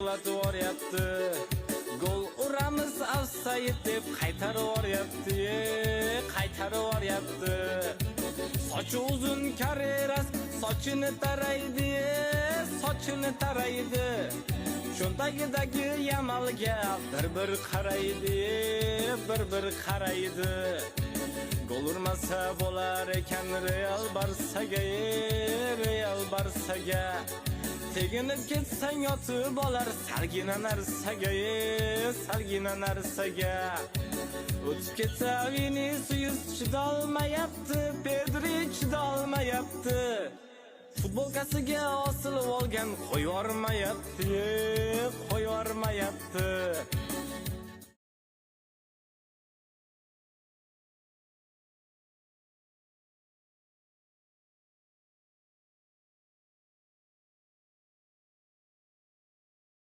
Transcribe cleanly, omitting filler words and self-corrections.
yig'latib yuboryapti. Gol uramiz afsayd deb qaytarib yuboryapti, qaytarib yuboryapti. Sochi uzun Carreras sochini taraydi, sochini taraydi. Cho'ntagidagi Yamalga bir qaraydi, bir qaraydi. Gol urmasa bo'lar ekan Real Barsaga, Real Barsaga. Teginib ketsang yotib olar salgina narsaga, salgina narsaga. O'tib ketsa Vinicius chidolmayapti, Pedri chidolmayapti. Futbolkasiga osilib olgan qo'yormayapti, qo'yormayapti.